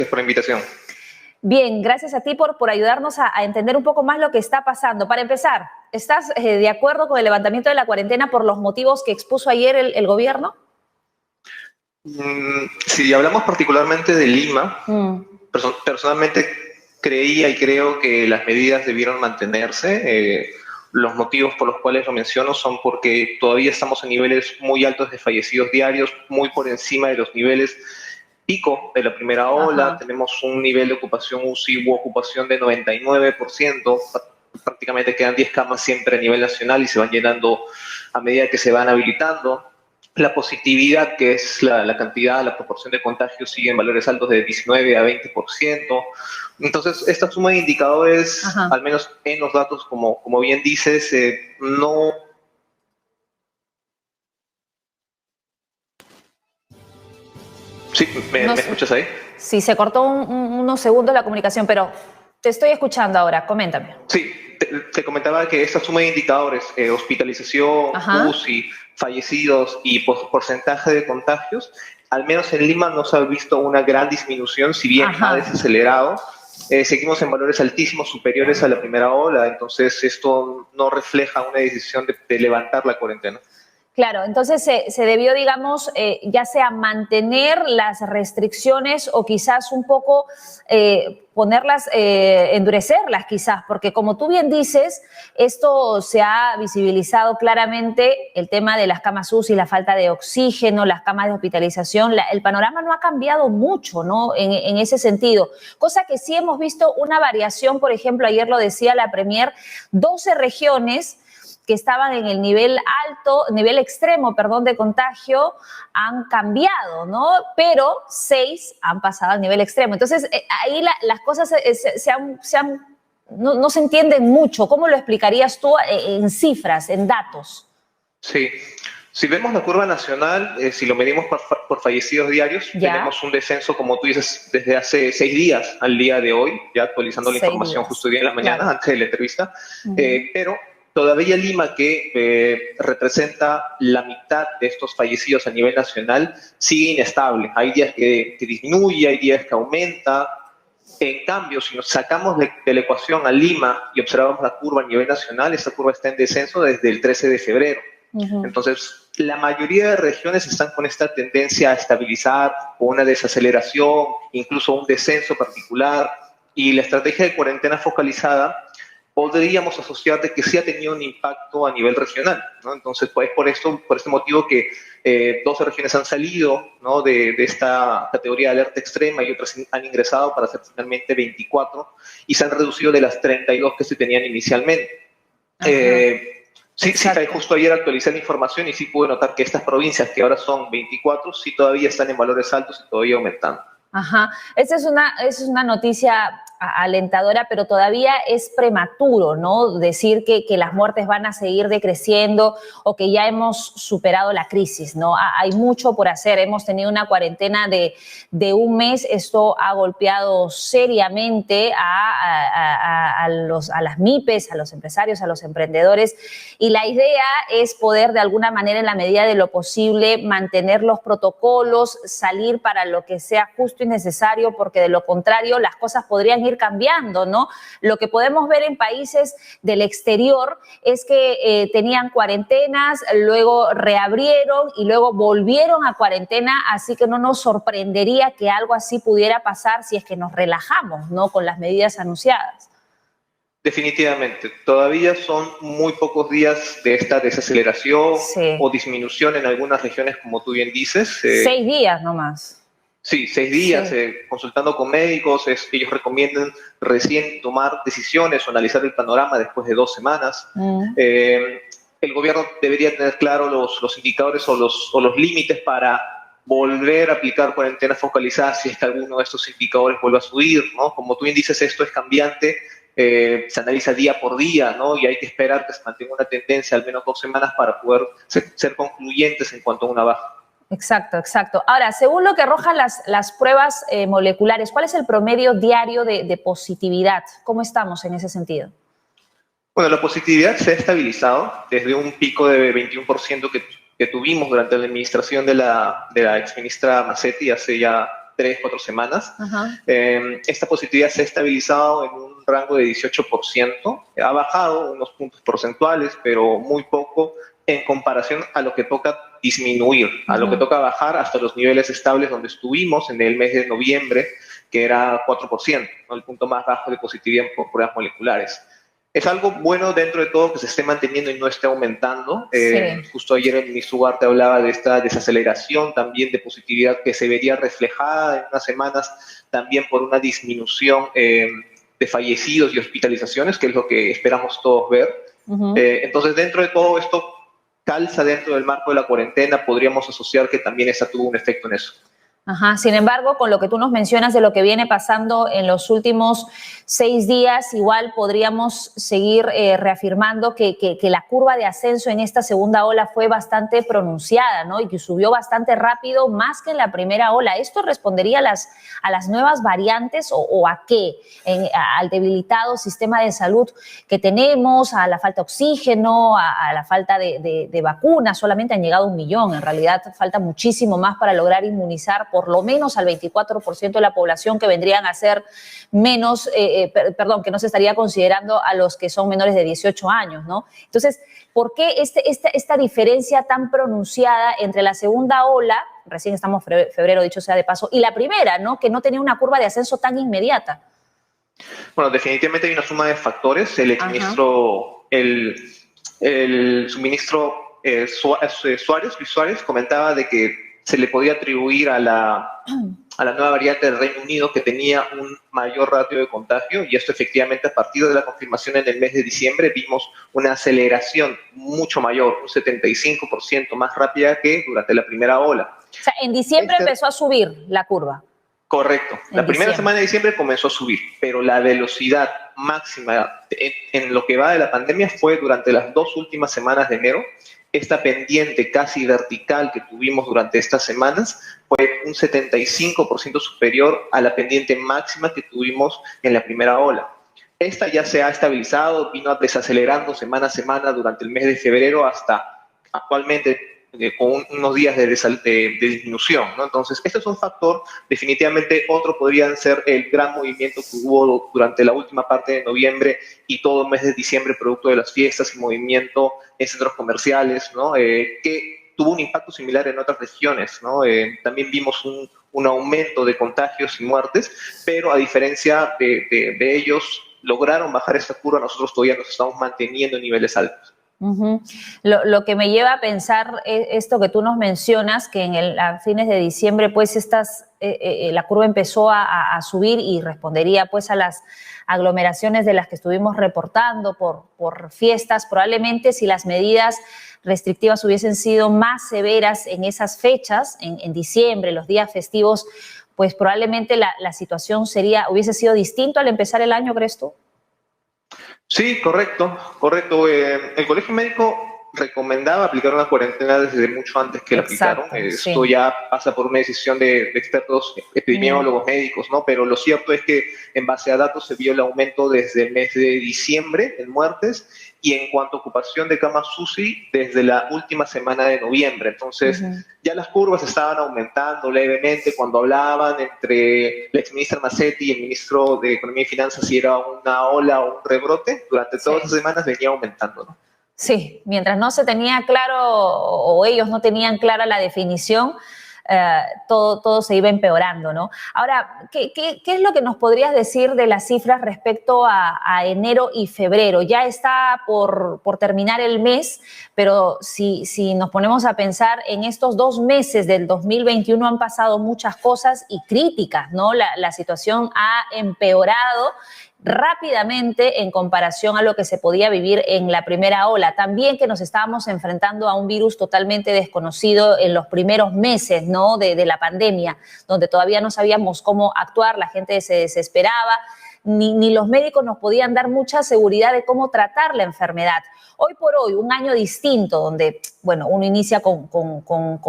Gracias por la invitación. Bien, gracias a ti por ayudarnos a entender un poco más lo que está pasando. Para empezar, ¿estás de acuerdo con el levantamiento de la cuarentena por los motivos que expuso ayer el gobierno? Si hablamos particularmente de Lima, personalmente creía y creo que las medidas debieron mantenerse. Los motivos por los cuales lo menciono son porque todavía estamos a niveles muy altos de fallecidos diarios, muy por encima de los niveles pico de la primera ola. Ajá. Tenemos un nivel de ocupación UCI u ocupación de 99%. Prácticamente quedan 10 camas siempre a nivel nacional y se van llenando a medida que se van habilitando. La positividad, que es la cantidad, la proporción de contagios, sigue en valores altos de 19 a 20%. Entonces, esta suma de indicadores, Ajá. al menos en los datos, como bien dices, no... ¿Sí? ¿Me escuchas ahí? Sí, se cortó unos segundos la comunicación, pero te estoy escuchando ahora, coméntame. Sí, te comentaba que esta suma de indicadores, hospitalización, Ajá. UCI, fallecidos y porcentaje de contagios, al menos en Lima no se ha visto una gran disminución, si bien Ajá. ha desacelerado. Seguimos en valores altísimos, superiores a la primera ola, entonces esto no refleja una decisión de levantar la cuarentena. Claro, entonces se debió, digamos, ya sea mantener las restricciones o quizás un poco ponerlas, endurecerlas quizás, porque como tú bien dices, esto se ha visibilizado claramente, el tema de las camas UCI, la falta de oxígeno, las camas de hospitalización, el panorama no ha cambiado mucho, ¿no? En ese sentido, cosa que sí hemos visto una variación, por ejemplo, ayer lo decía la Premier, 12 regiones que estaban en el nivel alto, nivel extremo, perdón, de contagio, han cambiado, ¿no? Pero 6 han pasado al nivel extremo. Entonces, ahí las cosas no se entienden mucho. ¿Cómo lo explicarías tú en cifras, en datos? Sí. Si vemos la curva nacional, si lo medimos por fallecidos diarios, ¿Ya? Tenemos un descenso, como tú dices, desde hace 6 días al día de hoy, ya actualizando la información justo hoy día en la mañana, claro, antes de la entrevista, pero todavía Lima, que representa la mitad de estos fallecidos a nivel nacional, sigue inestable. Hay días que disminuye, hay días que aumenta. En cambio, si nos sacamos de la ecuación a Lima y observamos la curva a nivel nacional, esta curva está en descenso desde el 13 de febrero. Entonces, la mayoría de regiones están con esta tendencia a estabilizar, con una desaceleración, incluso un descenso particular, y la estrategia de cuarentena focalizada podríamos asociar de que sí ha tenido un impacto a nivel regional, ¿no? Entonces, pues por este motivo que 12 regiones han salido, ¿no?, de esta categoría de alerta extrema y otras han ingresado para ser finalmente 24 y se han reducido de las 32 que se tenían inicialmente. Sí, justo ayer actualicé la información y sí pude notar que estas provincias, que ahora son 24, sí todavía están en valores altos y todavía aumentando. Ajá, esa es una noticia alentadora, pero todavía es prematuro, ¿no? Decir que las muertes van a seguir decreciendo o que ya hemos superado la crisis, ¿no? Hay mucho por hacer. Hemos tenido una cuarentena de un mes. Esto ha golpeado seriamente a las MIPES, a los empresarios, a los emprendedores. Y la idea es poder, de alguna manera, en la medida de lo posible, mantener los protocolos, salir para lo que sea justo y necesario, porque de lo contrario las cosas podrían ir cambiando, ¿no? Lo que podemos ver en países del exterior es que tenían cuarentenas, luego reabrieron y luego volvieron a cuarentena, así que no nos sorprendería que algo así pudiera pasar si es que nos relajamos, ¿no?, con las medidas anunciadas. Definitivamente, todavía son muy pocos días de esta desaceleración o disminución en algunas regiones, como tú bien dices. 6 días nomás. Sí, 6 días, consultando con médicos, ellos recomiendan recién tomar decisiones o analizar el panorama después de 2 semanas. El gobierno debería tener claro los indicadores o los límites para volver a aplicar cuarentena focalizada si es que alguno de estos indicadores vuelve a subir, ¿no? Como tú bien dices, esto es cambiante, se analiza día por día, ¿no? Y hay que esperar que se mantenga una tendencia al menos 2 semanas para poder ser concluyentes en cuanto a una baja. Exacto, exacto. Ahora, según lo que arrojan las pruebas moleculares, ¿cuál es el promedio diario de positividad? ¿Cómo estamos en ese sentido? Bueno, la positividad se ha estabilizado desde un pico de 21% que tuvimos durante la administración de la exministra Massetti hace ya 3, 4 semanas. Esta positividad se ha estabilizado en un rango de 18%, ha bajado unos puntos porcentuales, pero muy poco en comparación a lo que toca disminuir, a lo que toca bajar hasta los niveles estables donde estuvimos en el mes de noviembre, que era 4%, ¿no? El punto más bajo de positividad por pruebas moleculares. Es algo bueno dentro de todo que se esté manteniendo y no esté aumentando. Justo ayer el ministro Ugarte hablaba de esta desaceleración también de positividad que se vería reflejada en unas semanas también por una disminución de fallecidos y hospitalizaciones, que es lo que esperamos todos ver. Entonces, dentro de todo esto, calza dentro del marco de la cuarentena, podríamos asociar que también esa tuvo un efecto en eso. Sin embargo, con lo que tú nos mencionas de lo que viene pasando en los últimos 6 días, igual podríamos seguir reafirmando que la curva de ascenso en esta segunda ola fue bastante pronunciada, ¿no? Y que subió bastante rápido, más que en la primera ola. ¿Esto respondería a las nuevas variantes o a qué? Al debilitado sistema de salud que tenemos, a la falta de oxígeno, a la falta de vacunas. Solamente han llegado 1 millón. En realidad falta muchísimo más para lograr inmunizar por lo menos al 24% de la población, que vendrían a ser menos, que no se estaría considerando a los que son menores de 18 años, ¿no? Entonces, ¿por qué esta diferencia tan pronunciada entre la segunda ola, recién estamos febrero, dicho sea de paso, y la primera, ¿no? Que no tenía una curva de ascenso tan inmediata? Bueno, definitivamente hay una suma de factores. El exministro, el subministro Luis Suárez, comentaba de que se le podía atribuir a la nueva variante del Reino Unido, que tenía un mayor ratio de contagio, y esto efectivamente a partir de la confirmación en el mes de diciembre vimos una aceleración mucho mayor, un 75% más rápida que durante la primera ola. O sea, en diciembre empezó a subir la curva. Correcto. La primera semana de diciembre comenzó a subir, pero la velocidad máxima en lo que va de la pandemia fue durante las 2 últimas semanas de enero. Esta pendiente casi vertical que tuvimos durante estas semanas fue un 75% superior a la pendiente máxima que tuvimos en la primera ola. Esta ya se ha estabilizado, vino desacelerando semana a semana durante el mes de febrero hasta actualmente con unos días de disminución, ¿no? Entonces, este es un factor. Definitivamente otro podrían ser el gran movimiento que hubo durante la última parte de noviembre y todo el mes de diciembre, producto de las fiestas y movimiento en centros comerciales, ¿no? Que tuvo un impacto similar en otras regiones, ¿no? También vimos un aumento de contagios y muertes, pero a diferencia de ellos, lograron bajar esta curva. Nosotros todavía nos estamos manteniendo en niveles altos. Lo que me lleva a pensar esto que tú nos mencionas, que a fines de diciembre pues la curva empezó a subir y respondería pues a las aglomeraciones de las que estuvimos reportando por fiestas. Probablemente si las medidas restrictivas hubiesen sido más severas en esas fechas, en diciembre, los días festivos, pues probablemente la situación hubiese sido distinta al empezar el año, ¿crees tú? Sí, correcto. El Colegio Médico recomendaba aplicar una cuarentena desde mucho antes que la aplicaron. Esto ya pasa por una decisión de expertos epidemiólogos, médicos, ¿no? Pero lo cierto es que en base a datos se vio el aumento desde el mes de diciembre en muertes, y en cuanto a ocupación de camas UCI desde la última semana de noviembre. Entonces, ya las curvas estaban aumentando levemente. Cuando hablaban entre la exministra Macetti y el ministro de Economía y Finanzas si era una ola o un rebrote, durante todas las semanas venía aumentando, ¿no? Sí, mientras no se tenía claro o ellos no tenían clara la definición, todo se iba empeorando, ¿no? Ahora, ¿qué es lo que nos podrías decir de las cifras respecto a enero y febrero? Ya está por terminar el mes, pero si nos ponemos a pensar, en estos 2 meses del 2021 han pasado muchas cosas y críticas, ¿no? La situación ha empeorado rápidamente en comparación a lo que se podía vivir en la primera ola. También que nos estábamos enfrentando a un virus totalmente desconocido en los primeros meses, ¿no? de la pandemia, donde todavía no sabíamos cómo actuar, la gente se desesperaba, ni los médicos nos podían dar mucha seguridad de cómo tratar la enfermedad. Hoy por hoy, un año distinto, donde, bueno, uno inicia con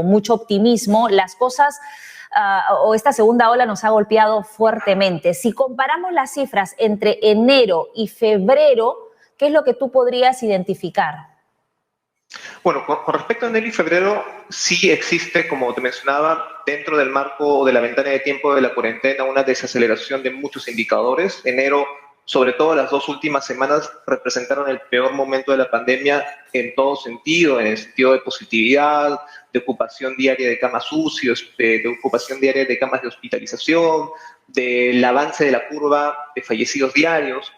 mucho optimismo, las cosas o esta segunda ola nos ha golpeado fuertemente. Si comparamos las cifras entre enero y febrero, ¿qué es lo que tú podrías identificar? Bueno, con respecto a enero y febrero, sí existe, como te mencionaba, dentro del marco de la ventana de tiempo de la cuarentena, una desaceleración de muchos indicadores. Enero, sobre todo las 2 últimas semanas, representaron el peor momento de la pandemia en todo sentido, en el sentido de positividad, de ocupación diaria de camas UCI, de ocupación diaria de camas de hospitalización, del avance de la curva de fallecidos diarios.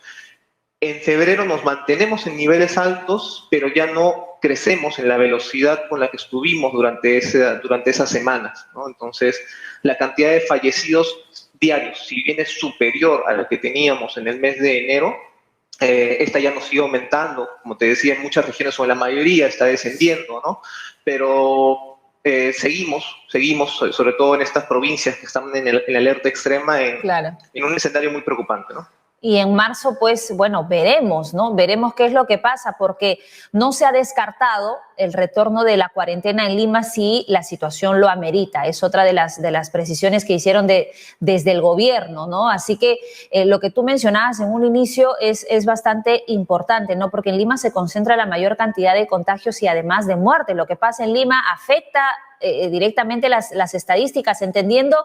En febrero nos mantenemos en niveles altos, pero ya no crecemos en la velocidad con la que estuvimos durante esas semanas, ¿no? Entonces, la cantidad de fallecidos diarios, si bien es superior a la que teníamos en el mes de enero, esta ya nos sigue aumentando. Como te decía, en muchas regiones o en la mayoría está descendiendo, ¿no? Pero seguimos, sobre todo en estas provincias que están en alerta extrema, Claro. en un escenario muy preocupante, ¿no? Y en marzo, pues, bueno, veremos, ¿no? Veremos qué es lo que pasa, porque no se ha descartado el retorno de la cuarentena en Lima si la situación lo amerita. Es otra de las precisiones que hicieron desde el gobierno, ¿no? Así que lo que tú mencionabas en un inicio es bastante importante, ¿no? Porque en Lima se concentra la mayor cantidad de contagios y además de muertes. Lo que pasa en Lima afecta directamente las estadísticas, entendiendo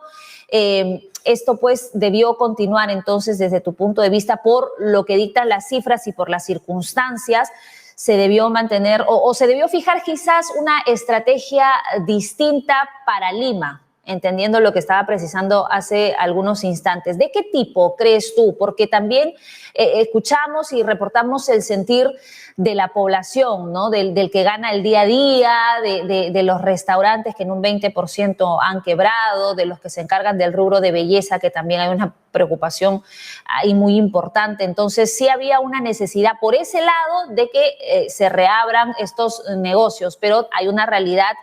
esto pues debió continuar entonces desde tu punto de vista por lo que dictan las cifras y por las circunstancias. Se debió mantener o se debió fijar quizás una estrategia distinta para Lima, entendiendo lo que estaba precisando hace algunos instantes. ¿De qué tipo crees tú? Porque también escuchamos y reportamos el sentir de la población, ¿no? Del que gana el día a día, de los restaurantes que en un 20% han quebrado, de los que se encargan del rubro de belleza, que también hay una preocupación ahí muy importante. Entonces sí había una necesidad por ese lado de que se reabran estos negocios, pero hay una realidad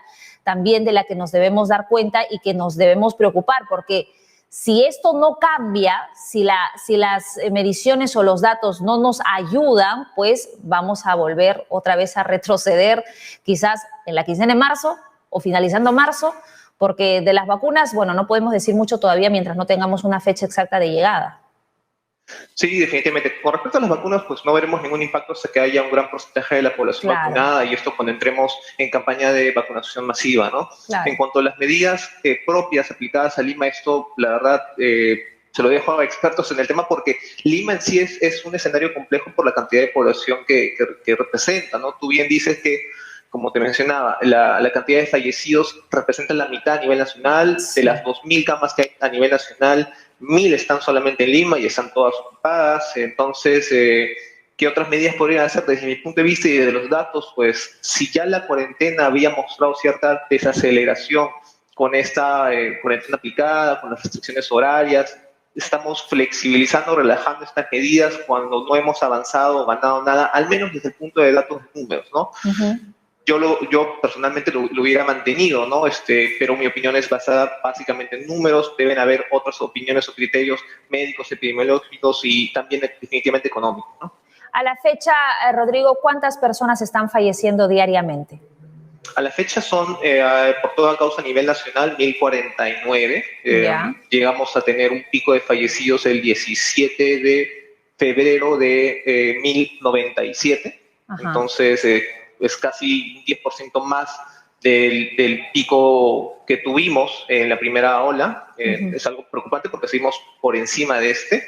también de la que nos debemos dar cuenta y que nos debemos preocupar, porque si esto no cambia, si las mediciones o los datos no nos ayudan, pues vamos a volver otra vez a retroceder, quizás en la quincena de marzo o finalizando marzo, porque de las vacunas, bueno, no podemos decir mucho todavía mientras no tengamos una fecha exacta de llegada. Sí, definitivamente. Con respecto a las vacunas, pues no veremos ningún impacto hasta que haya un gran porcentaje de la población vacunada, y esto cuando entremos en campaña de vacunación masiva, ¿no? Claro. En cuanto a las medidas propias aplicadas a Lima, esto, la verdad, se lo dejo a expertos en el tema, porque Lima en sí es un escenario complejo por la cantidad de población que representa, ¿no? Tú bien dices que, como te mencionaba, la cantidad de fallecidos representa la mitad a nivel nacional. De las 2.000 camas que hay a nivel nacional, 1.000 están solamente en Lima y están todas ocupadas. Entonces, ¿qué otras medidas podrían hacer? Desde mi punto de vista y de los datos, pues si ya la cuarentena había mostrado cierta desaceleración con esta cuarentena aplicada, con las restricciones horarias, estamos flexibilizando, relajando estas medidas cuando no hemos avanzado o ganado nada, al menos desde el punto de datos de números, ¿no? Uh-huh. Yo personalmente lo hubiera mantenido, ¿no? Pero mi opinión es basada básicamente en números. Deben haber otras opiniones o criterios médicos, epidemiológicos y también definitivamente económicos, ¿no? A la fecha, Rodrigo, ¿cuántas personas están falleciendo diariamente? A la fecha son, por toda causa a nivel nacional, 1.049. Llegamos a tener un pico de fallecidos el 17 de febrero de 1.097. Ajá. Entonces, es casi un 10% más del pico que tuvimos en la primera ola. Uh-huh. Es algo preocupante porque seguimos por encima de este.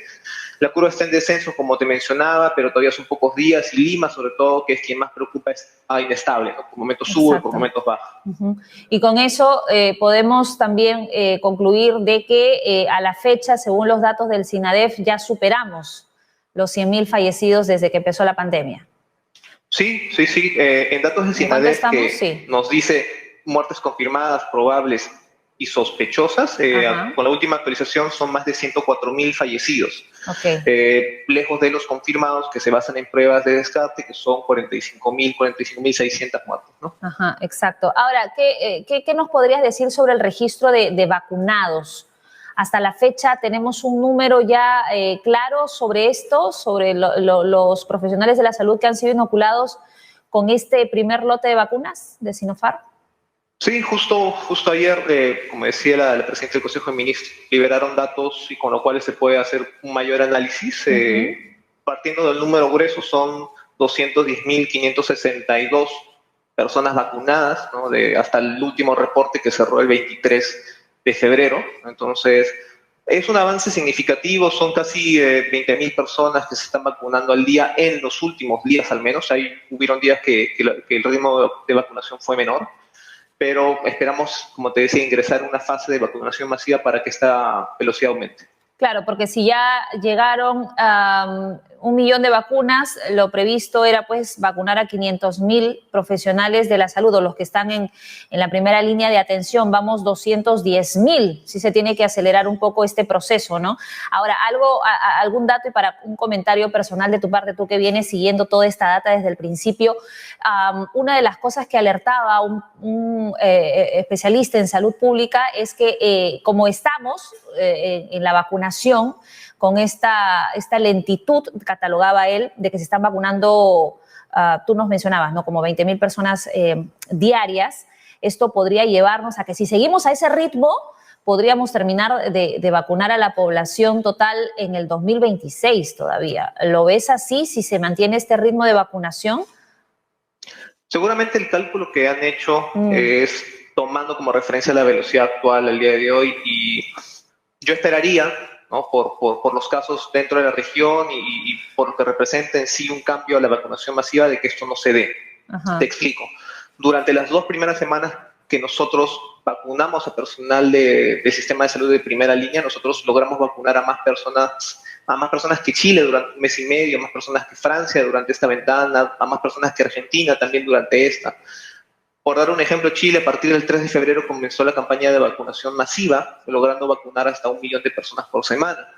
La curva está en descenso, como te mencionaba, pero todavía son pocos días, y Lima, sobre todo, que es quien más preocupa, es inestable, ¿no? Por momentos sube, por momentos baja. Uh-huh. Y con eso podemos también concluir de que a la fecha, según los datos del SINADEF, ya superamos los 100.000 fallecidos desde que empezó la pandemia. Sí. En datos de SINADEF que nos dice muertes confirmadas, probables y sospechosas, con la última actualización son más de 104.000 fallecidos. Okay. Lejos de los confirmados, que se basan en pruebas de descarte, que son 45.600 muertos, ¿no? Ajá, exacto. Ahora, ¿qué nos podrías decir sobre el registro de vacunados? Hasta la fecha, ¿tenemos un número ya claro sobre esto, sobre los profesionales de la salud que han sido inoculados con este primer lote de vacunas de Sinopharm? Sí, justo ayer, como decía la presidenta del Consejo de Ministros, liberaron datos y con lo cual se puede hacer un mayor análisis. Uh-huh. Partiendo del número grueso, son 210.562 personas vacunadas, ¿no? Hasta el último reporte que cerró el 23 de febrero. Entonces, es un avance significativo, son casi 20.000 personas que se están vacunando al día en los últimos días al menos. Hubieron días que el ritmo de vacunación fue menor, pero esperamos, como te decía, ingresar a una fase de vacunación masiva para que esta velocidad aumente. Claro, porque si ya llegaron a 1 millón de vacunas, lo previsto era pues vacunar a 500.000 profesionales de la salud o los que están en la primera línea de atención. Vamos 210.000, sí se tiene que acelerar un poco este proceso, ¿no? Ahora, algún dato y para un comentario personal de tu parte, tú que vienes siguiendo toda esta data desde el principio, una de las cosas que alertaba un especialista en salud pública es que como estamos en la vacunación, con esta lentitud, catalogaba él, de que se están vacunando, tú nos mencionabas, ¿no? Como 20.000 personas diarias, esto podría llevarnos a que si seguimos a ese ritmo, podríamos terminar de vacunar a la población total en el 2026 todavía. ¿Lo ves así, si se mantiene este ritmo de vacunación? Seguramente el cálculo que han hecho es tomando como referencia la velocidad actual al día de hoy, y yo esperaría, ¿no? Por los casos dentro de la región y por lo que representa en sí un cambio a la vacunación masiva, de que esto no se dé. Ajá. Te explico. Durante las 2 primeras semanas que nosotros vacunamos a personal del sistema de salud de primera línea, nosotros logramos vacunar a más personas que Chile durante 1 mes y medio, a más personas que Francia durante esta ventana, a más personas que Argentina también durante esta. Por dar un ejemplo, Chile a partir del 3 de febrero comenzó la campaña de vacunación masiva, logrando vacunar hasta 1 millón de personas por semana.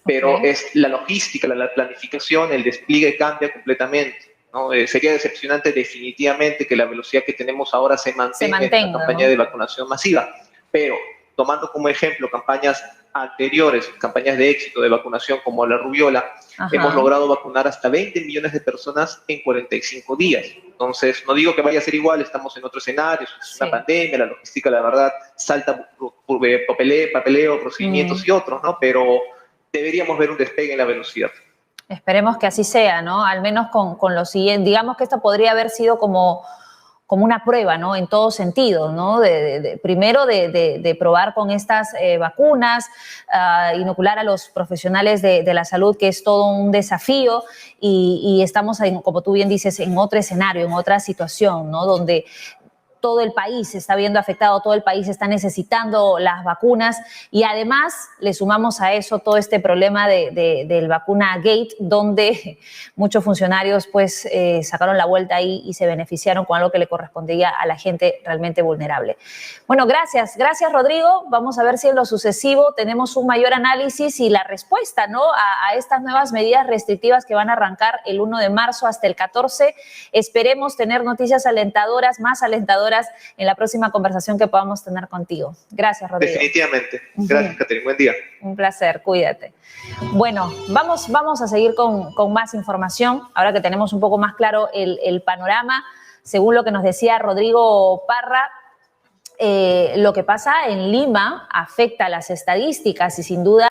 Pero es la logística, la planificación, el despliegue cambia completamente, ¿no? Sería decepcionante definitivamente que la velocidad que tenemos ahora se mantenga en la campaña, ¿no?, de vacunación masiva. Pero tomando como ejemplo campañas anteriores, campañas de éxito de vacunación como la rubiola, hemos logrado vacunar hasta 20 millones de personas en 45 días. Entonces, no digo que vaya a ser igual, estamos en otro escenario, es una pandemia, la logística, la verdad, salta papeleo, procedimientos y otros, ¿no? Pero deberíamos ver un despegue en la velocidad. Esperemos que así sea, ¿no? Al menos con lo siguiente. Digamos que esto podría haber sido como una prueba, ¿no? En todo sentido, ¿no? Primero de probar con estas vacunas, inocular a los profesionales de la salud, que es todo un desafío, y estamos, como tú bien dices, en otro escenario, en otra situación, ¿no? Donde todo el país se está viendo afectado, todo el país está necesitando las vacunas, y además le sumamos a eso todo este problema del vacuna gate, donde muchos funcionarios pues sacaron la vuelta ahí y se beneficiaron con algo que le correspondía a la gente realmente vulnerable. Bueno, gracias Rodrigo. Vamos a ver si en lo sucesivo tenemos un mayor análisis y la respuesta, ¿no?, a estas nuevas medidas restrictivas que van a arrancar el 1 de marzo hasta el 14. Esperemos tener noticias alentadoras, más alentadoras, en la próxima conversación que podamos tener contigo. Gracias, Rodrigo. Definitivamente. Gracias, Catherine. Buen día. Un placer. Cuídate. Bueno, vamos a seguir con más información, ahora que tenemos un poco más claro el panorama. Según lo que nos decía Rodrigo Parra, lo que pasa en Lima afecta a las estadísticas y sin duda